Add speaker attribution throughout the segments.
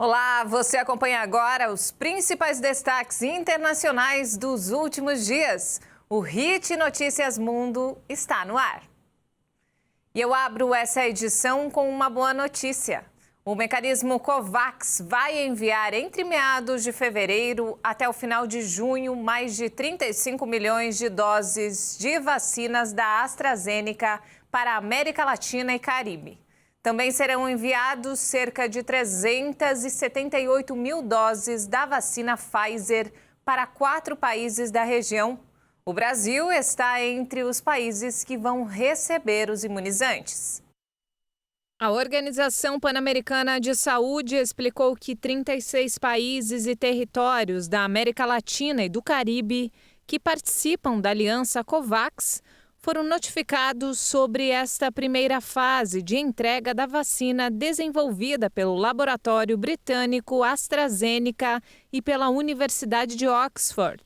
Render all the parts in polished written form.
Speaker 1: Olá, você acompanha agora os principais destaques internacionais dos últimos dias. O Hit Notícias Mundo está no ar. E eu abro essa edição com uma boa notícia. O mecanismo COVAX vai enviar entre meados de fevereiro até o final de junho mais de 35 milhões de doses de vacinas da AstraZeneca para a América Latina e Caribe. Também serão enviados cerca de 378 mil doses da vacina Pfizer para 4 países da região. O Brasil está entre os países que vão receber os imunizantes. A Organização Pan-Americana de Saúde explicou que 36 países e territórios da América Latina e do Caribe que participam da aliança COVAX foram notificados sobre esta primeira fase de entrega da vacina desenvolvida pelo laboratório britânico AstraZeneca e pela Universidade de Oxford.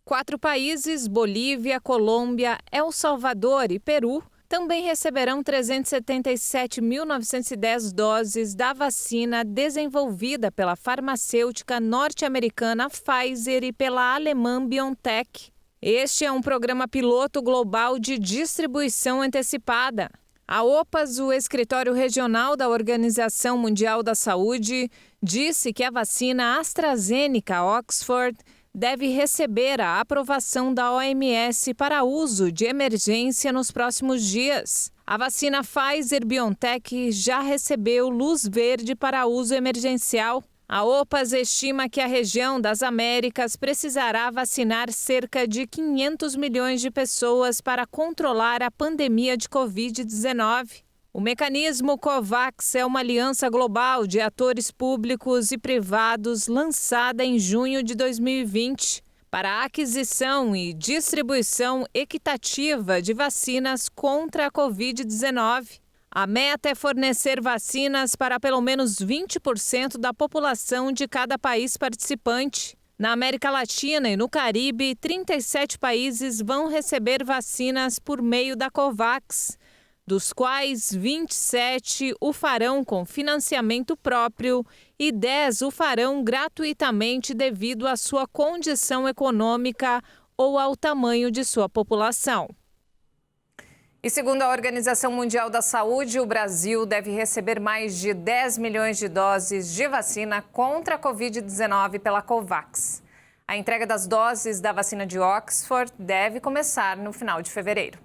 Speaker 1: 4 países, Bolívia, Colômbia, El Salvador e Peru, também receberão 377.910 doses da vacina desenvolvida pela farmacêutica norte-americana Pfizer e pela alemã BioNTech. Este é um programa piloto global de distribuição antecipada. A OPAS, o escritório regional da Organização Mundial da Saúde, disse que a vacina AstraZeneca Oxford deve receber a aprovação da OMS para uso de emergência nos próximos dias. A vacina Pfizer-BioNTech já recebeu luz verde para uso emergencial. A OPAS estima que a região das Américas precisará vacinar cerca de 500 milhões de pessoas para controlar a pandemia de Covid-19. O mecanismo COVAX é uma aliança global de atores públicos e privados lançada em junho de 2020 para a aquisição e distribuição equitativa de vacinas contra a Covid-19. A meta é fornecer vacinas para pelo menos 20% da população de cada país participante. Na América Latina e no Caribe, 37 países vão receber vacinas por meio da COVAX, dos quais 27 o farão com financiamento próprio e 10 o farão gratuitamente devido à sua condição econômica ou ao tamanho de sua população. E segundo a Organização Mundial da Saúde, o Brasil deve receber mais de 10 milhões de doses de vacina contra a Covid-19 pela COVAX. A entrega das doses da vacina de Oxford deve começar no final de fevereiro.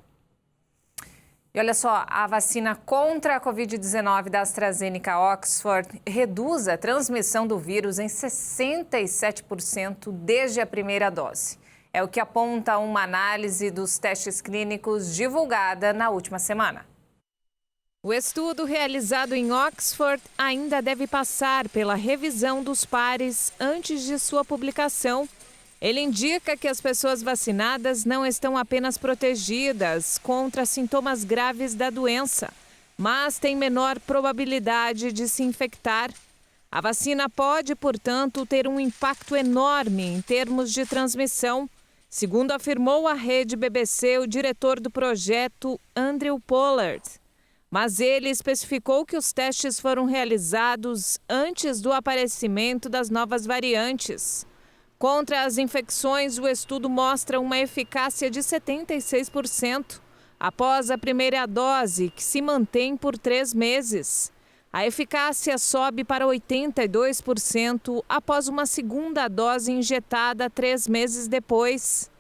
Speaker 1: E olha só, a vacina contra a Covid-19 da AstraZeneca Oxford reduz a transmissão do vírus em 67% desde a primeira dose. É o que aponta uma análise dos testes clínicos divulgada na última semana. O estudo realizado em Oxford ainda deve passar pela revisão dos pares antes de sua publicação. Ele indica que as pessoas vacinadas não estão apenas protegidas contra sintomas graves da doença, mas têm menor probabilidade de se infectar. A vacina pode, portanto, ter um impacto enorme em termos de transmissão, segundo afirmou à rede BBC o diretor do projeto, Andrew Pollard. Mas ele especificou que os testes foram realizados antes do aparecimento das novas variantes. Contra as infecções, o estudo mostra uma eficácia de 76% após a primeira dose, que se mantém por 3 meses. A eficácia sobe para 82% após uma segunda dose injetada 3 meses depois.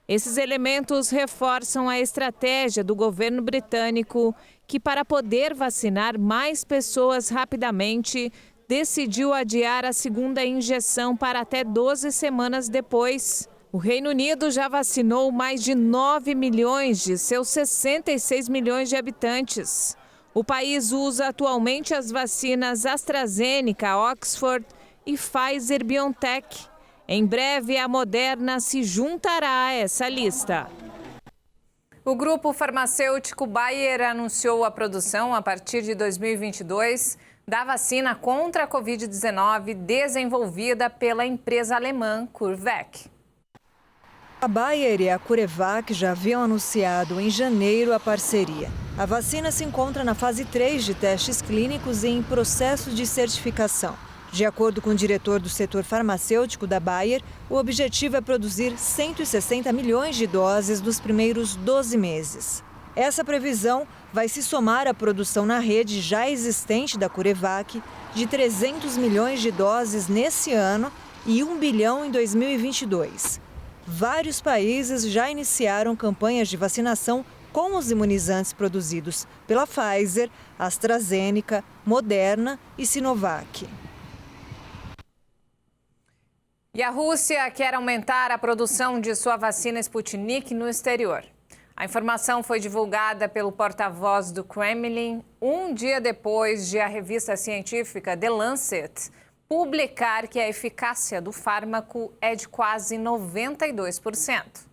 Speaker 1: Esses elementos reforçam a estratégia do governo britânico, que, para poder vacinar mais pessoas rapidamente, decidiu adiar a segunda injeção para até 12 semanas depois. O Reino Unido já vacinou mais de 9 milhões de seus 66 milhões de habitantes. O país usa atualmente as vacinas AstraZeneca, Oxford e Pfizer-BioNTech. Em breve, a Moderna se juntará a essa lista. O grupo farmacêutico Bayer anunciou a produção, a partir de 2022, da vacina contra a Covid-19 desenvolvida pela empresa alemã CureVac.
Speaker 2: A Bayer e a CureVac já haviam anunciado em janeiro a parceria. A vacina se encontra na fase 3 de testes clínicos e em processo de certificação. De acordo com o diretor do setor farmacêutico da Bayer, o objetivo é produzir 160 milhões de doses nos primeiros 12 meses. Essa previsão vai se somar à produção na rede já existente da CureVac de 300 milhões de doses nesse ano e 1 bilhão em 2022. Vários países já iniciaram campanhas de vacinação com os imunizantes produzidos pela Pfizer, AstraZeneca, Moderna e Sinovac.
Speaker 1: E a Rússia quer aumentar a produção de sua vacina Sputnik no exterior. A informação foi divulgada pelo porta-voz do Kremlin um dia depois de a revista científica The Lancet publicar que a eficácia do fármaco é de quase 92%.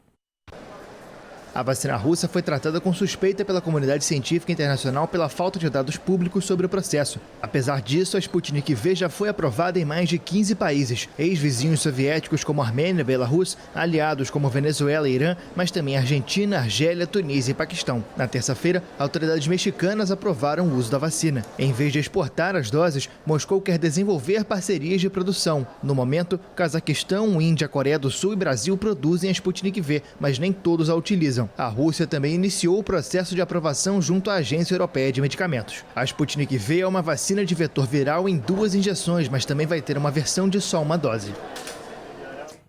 Speaker 3: A vacina russa foi tratada com suspeita pela comunidade científica internacional pela falta de dados públicos sobre o processo. Apesar disso, a Sputnik V já foi aprovada em mais de 15 países, ex-vizinhos soviéticos como Armênia e Belarus, aliados como Venezuela e Irã, mas também Argentina, Argélia, Tunísia e Paquistão. Na terça-feira, autoridades mexicanas aprovaram o uso da vacina. Em vez de exportar as doses, Moscou quer desenvolver parcerias de produção. No momento, Cazaquistão, Índia, Coreia do Sul e Brasil produzem a Sputnik V, mas nem todos a utilizam. A Rússia também iniciou o processo de aprovação junto à Agência Europeia de Medicamentos. A Sputnik V é uma vacina de vetor viral em 2 injeções, mas também vai ter uma versão de só uma dose.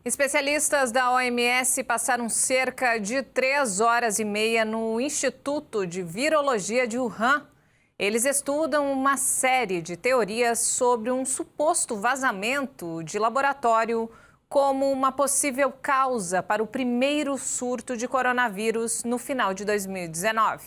Speaker 1: Especialistas da OMS passaram cerca de 3 horas e meia no Instituto de Virologia de Wuhan. Eles estudam uma série de teorias sobre um suposto vazamento de laboratório como uma possível causa para o primeiro surto de coronavírus no final de 2019.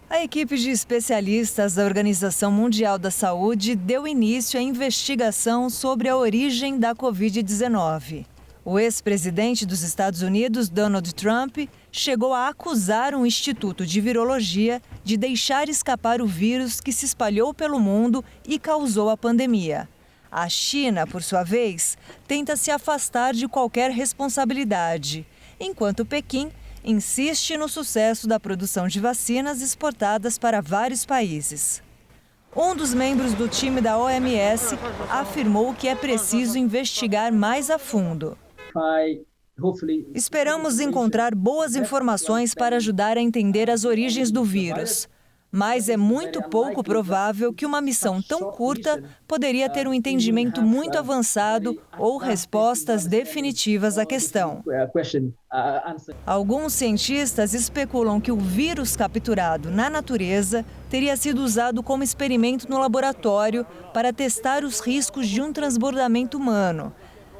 Speaker 2: A equipe de especialistas da Organização Mundial da Saúde deu início à investigação sobre a origem da Covid-19. O ex-presidente dos Estados Unidos, Donald Trump, chegou a acusar um instituto de virologia de deixar escapar o vírus que se espalhou pelo mundo e causou a pandemia. A China, por sua vez, tenta se afastar de qualquer responsabilidade, enquanto Pequim insiste no sucesso da produção de vacinas exportadas para vários países. Um dos membros do time da OMS afirmou que é preciso investigar mais a fundo. Esperamos encontrar boas informações para ajudar a entender as origens do vírus. Mas é muito pouco provável que uma missão tão curta poderia ter um entendimento muito avançado ou respostas definitivas à questão. Alguns cientistas especulam que o vírus capturado na natureza teria sido usado como experimento no laboratório para testar os riscos de um transbordamento humano.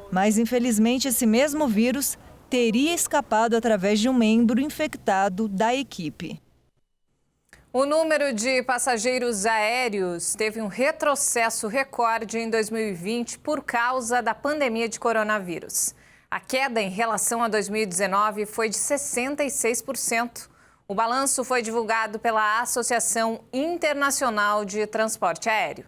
Speaker 2: Mas, infelizmente, esse mesmo vírus teria escapado através de um membro infectado da equipe.
Speaker 1: O número de passageiros aéreos teve um retrocesso recorde em 2020 por causa da pandemia de coronavírus. A queda em relação a 2019 foi de 66%. O balanço foi divulgado pela Associação Internacional de Transporte Aéreo.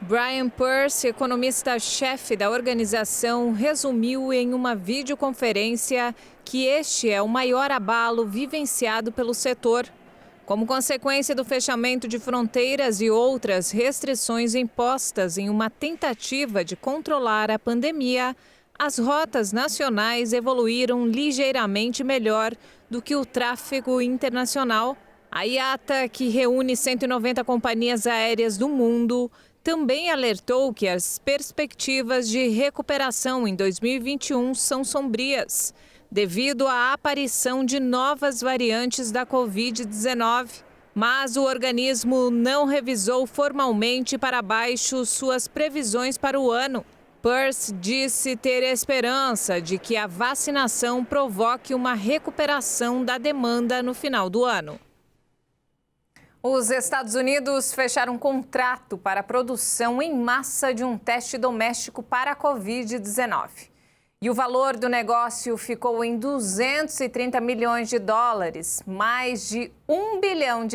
Speaker 1: Brian Pearce, economista-chefe da organização, resumiu em uma videoconferência que este é o maior abalo vivenciado pelo setor. Como consequência do fechamento de fronteiras e outras restrições impostas em uma tentativa de controlar a pandemia, as rotas nacionais evoluíram ligeiramente melhor do que o tráfego internacional. A IATA, que reúne 190 companhias aéreas do mundo, também alertou que as perspectivas de recuperação em 2021 são sombrias, devido à aparição de novas variantes da Covid-19. Mas o organismo não revisou formalmente para baixo suas previsões para o ano. Pearce disse ter esperança de que a vacinação provoque uma recuperação da demanda no final do ano. Os Estados Unidos fecharam um contrato para a produção em massa de um teste doméstico para a Covid-19. E o valor do negócio ficou em 230 milhões de dólares, mais de R$1 bilhão.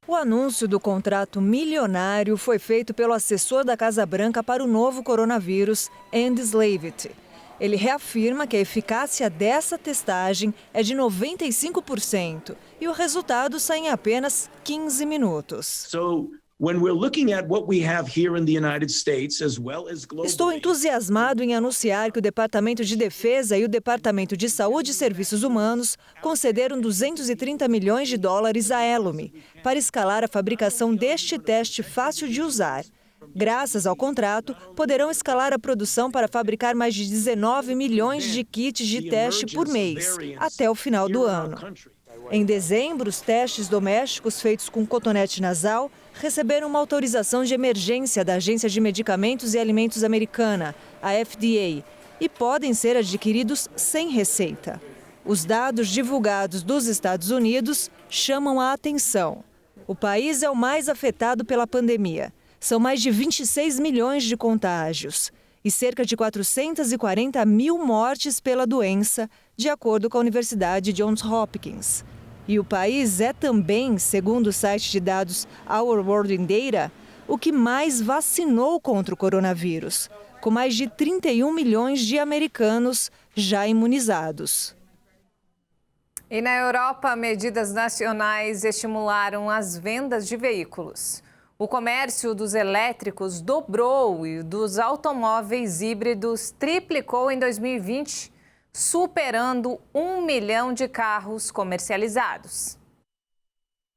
Speaker 2: O anúncio do contrato milionário foi feito pelo assessor da Casa Branca para o novo coronavírus, Andy Slavitt. Ele reafirma que a eficácia dessa testagem é de 95% e o resultado sai em apenas 15 minutos. Estou entusiasmado em anunciar que o Departamento de Defesa e o Departamento de Saúde e Serviços Humanos concederam $230 milhões à Ellume para escalar a fabricação deste teste fácil de usar. Graças ao contrato, poderão escalar a produção para fabricar mais de 19 milhões de kits de teste por mês, até o final do ano. Em dezembro, os testes domésticos feitos com cotonete nasal receberam uma autorização de emergência da Agência de Medicamentos e Alimentos Americana, a FDA, e podem ser adquiridos sem receita. Os dados divulgados dos Estados Unidos chamam a atenção. O país é o mais afetado pela pandemia. São mais de 26 milhões de contágios e cerca de 440 mil mortes pela doença, de acordo com a Universidade Johns Hopkins. E o país é também, segundo o site de dados Our World in Data, o que mais vacinou contra o coronavírus, com mais de 31 milhões de americanos já imunizados.
Speaker 1: E na Europa, medidas nacionais estimularam as vendas de veículos. O comércio dos elétricos dobrou e dos automóveis híbridos triplicou em 2020, superando 1 milhão de carros comercializados.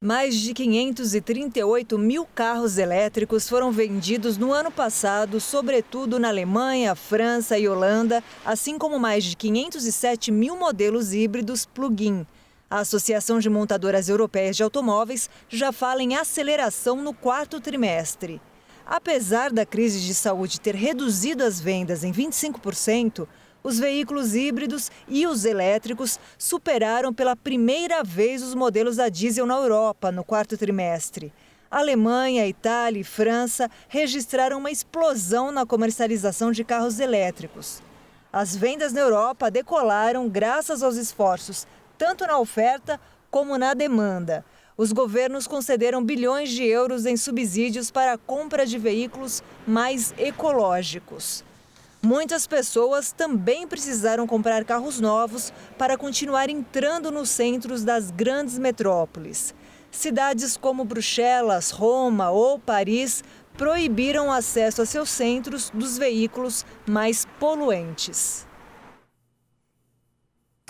Speaker 2: Mais de 538 mil carros elétricos foram vendidos no ano passado, sobretudo na Alemanha, França e Holanda, assim como mais de 507 mil modelos híbridos plug-in. A Associação de Montadoras Europeias de Automóveis já fala em aceleração no quarto trimestre. Apesar da crise de saúde ter reduzido as vendas em 25%, os veículos híbridos e os elétricos superaram pela primeira vez os modelos a diesel na Europa no quarto trimestre. Alemanha, Itália e França registraram uma explosão na comercialização de carros elétricos. As vendas na Europa decolaram graças aos esforços tanto na oferta como na demanda. Os governos concederam bilhões de euros em subsídios para a compra de veículos mais ecológicos. Muitas pessoas também precisaram comprar carros novos para continuar entrando nos centros das grandes metrópoles. Cidades como Bruxelas, Roma ou Paris proibiram o acesso a seus centros dos veículos mais poluentes.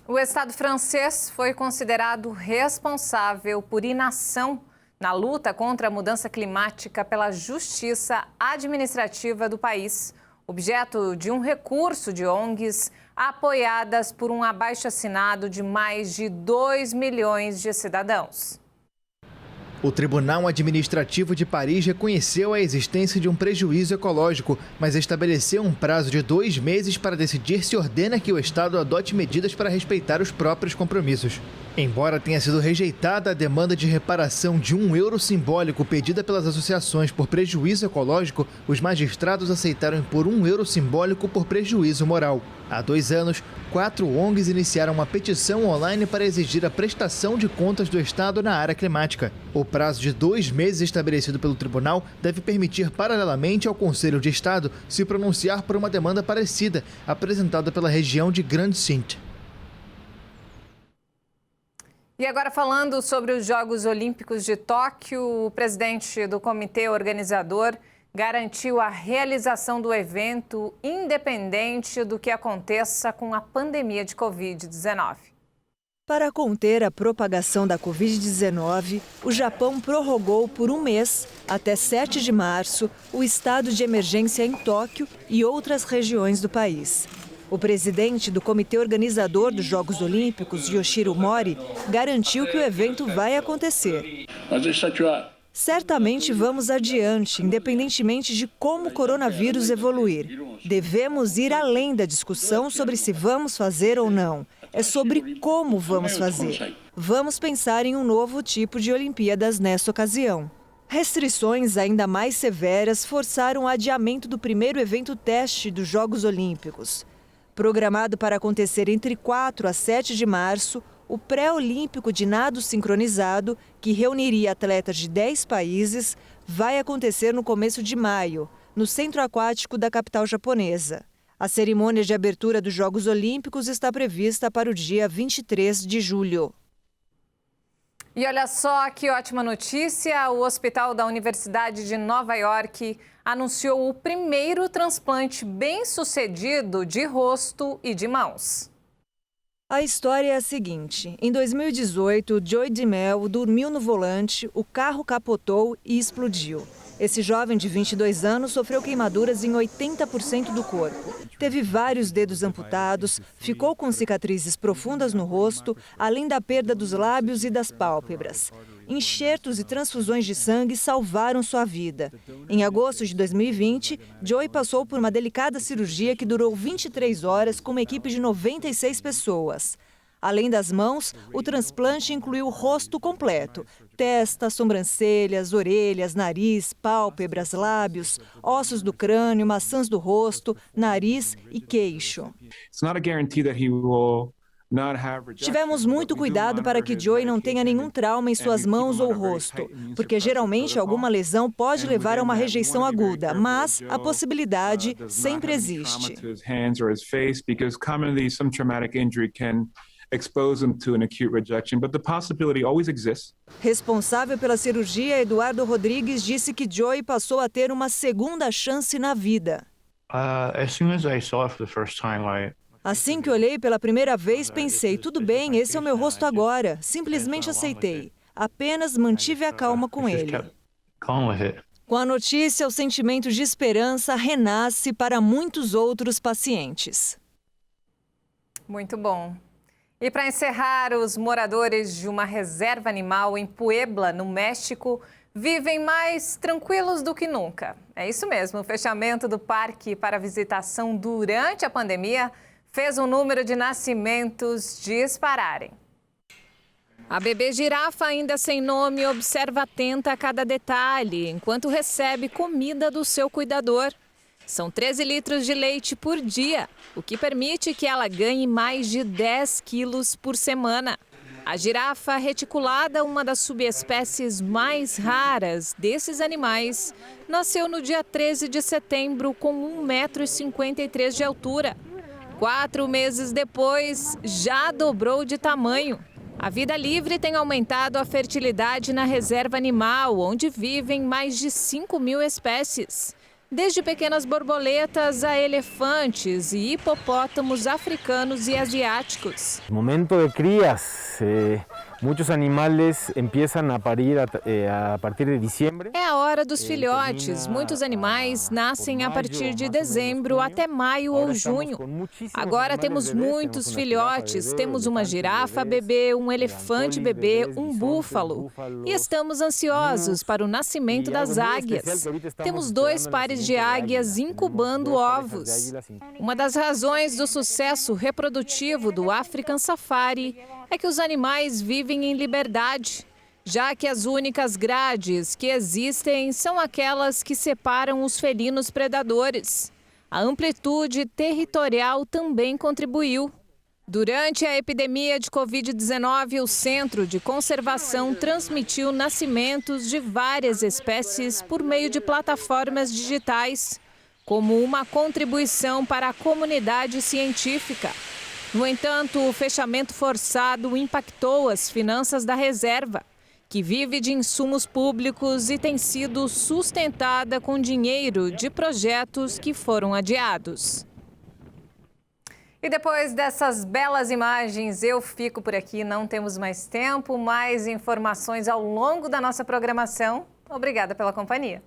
Speaker 1: O Estado francês foi considerado responsável por inação na luta contra a mudança climática pela Justiça Administrativa do país, objeto de um recurso de ONGs apoiadas por um abaixo-assinado de mais de 2 milhões de cidadãos.
Speaker 3: O Tribunal Administrativo de Paris reconheceu a existência de um prejuízo ecológico, mas estabeleceu um prazo de 2 meses para decidir se ordena que o Estado adote medidas para respeitar os próprios compromissos. Embora tenha sido rejeitada a demanda de reparação de €1 simbólico pedida pelas associações por prejuízo ecológico, os magistrados aceitaram impor €1 simbólico por prejuízo moral. Há 2 anos, 4 ONGs iniciaram uma petição online para exigir a prestação de contas do Estado na área climática. O prazo de 2 meses estabelecido pelo tribunal deve permitir, paralelamente ao Conselho de Estado, se pronunciar por uma demanda parecida, apresentada pela região de Grande Sinte.
Speaker 1: E agora falando sobre os Jogos Olímpicos de Tóquio, o presidente do comitê organizador garantiu a realização do evento independente do que aconteça com a pandemia de Covid-19.
Speaker 2: Para conter a propagação da Covid-19, o Japão prorrogou por 1 mês, até 7 de março, o estado de emergência em Tóquio e outras regiões do país. O presidente do comitê organizador dos Jogos Olímpicos, Yoshiro Mori, garantiu que o evento vai acontecer. Certamente vamos adiante, independentemente de como o coronavírus evoluir. Devemos ir além da discussão sobre se vamos fazer ou não. É sobre como vamos fazer. Vamos pensar em um novo tipo de Olimpíadas nessa ocasião. Restrições ainda mais severas forçaram o adiamento do primeiro evento teste dos Jogos Olímpicos. Programado para acontecer entre 4 a 7 de março, o pré-olímpico de nado sincronizado, que reuniria atletas de 10 países, vai acontecer no começo de maio, no centro aquático da capital japonesa. A cerimônia de abertura dos Jogos Olímpicos está prevista para o dia 23 de julho.
Speaker 1: E olha só que ótima notícia, o Hospital da Universidade de Nova York anunciou o primeiro transplante bem-sucedido de rosto e de mãos.
Speaker 2: A história é a seguinte: em 2018, Joy DeMel dormiu no volante, o carro capotou e explodiu. Esse jovem de 22 anos sofreu queimaduras em 80% do corpo. Teve vários dedos amputados, ficou com cicatrizes profundas no rosto, além da perda dos lábios e das pálpebras. Enxertos e transfusões de sangue salvaram sua vida. Em agosto de 2020, Joy passou por uma delicada cirurgia que durou 23 horas com uma equipe de 96 pessoas. Além das mãos, o transplante incluiu o rosto completo: testa, sobrancelhas, orelhas, nariz, pálpebras, lábios, ossos do crânio, maçãs do rosto, nariz e queixo. Tivemos muito cuidado para que Joy não tenha nenhum trauma em suas mãos ou rosto, porque geralmente alguma lesão pode levar a uma rejeição aguda, mas a possibilidade sempre existe.
Speaker 4: Expose them to an acute rejection, but the possibility always exists.
Speaker 2: Responsável pela cirurgia, Eduardo Rodrigues, disse que Joy passou a ter uma segunda chance na vida. Assim que olhei pela primeira vez, pensei, tudo bem, esse é o meu rosto agora. Simplesmente aceitei. Apenas mantive a calma com ele. Com a notícia, o sentimento de esperança renasce para muitos outros pacientes.
Speaker 1: Muito bom. E para encerrar, os moradores de uma reserva animal em Puebla, no México, vivem mais tranquilos do que nunca. É isso mesmo, o fechamento do parque para visitação durante a pandemia fez o número de nascimentos dispararem. A bebê girafa, ainda sem nome, observa atenta a cada detalhe, enquanto recebe comida do seu cuidador. São 13 litros de leite por dia, o que permite que ela ganhe mais de 10 quilos por semana. A girafa reticulada, uma das subespécies mais raras desses animais, nasceu no dia 13 de setembro com 1,53 m de altura. 4 meses depois, já dobrou de tamanho. A vida livre tem aumentado a fertilidade na reserva animal, onde vivem mais de 5.000 espécies. Desde pequenas borboletas a elefantes e hipopótamos africanos e asiáticos.
Speaker 5: Momento de crías. Muitos animais começam a parir a partir de dezembro.
Speaker 1: É a hora dos filhotes. Muitos animais nascem a partir de dezembro até maio ou junho. Agora temos muitos filhotes. Temos uma girafa bebê, um elefante bebê, um búfalo. E estamos ansiosos para o nascimento das águias. Temos 2 pares de águias incubando ovos. Uma das razões do sucesso reprodutivo do African Safari é que os animais vivem em liberdade, já que as únicas grades que existem são aquelas que separam os felinos predadores. A amplitude territorial também contribuiu. Durante a epidemia de Covid-19, o Centro de Conservação transmitiu nascimentos de várias espécies por meio de plataformas digitais, como uma contribuição para a comunidade científica. No entanto, o fechamento forçado impactou as finanças da reserva, que vive de insumos públicos e tem sido sustentada com dinheiro de projetos que foram adiados. E depois dessas belas imagens, eu fico por aqui. Não temos mais tempo, mais informações ao longo da nossa programação. Obrigada pela companhia.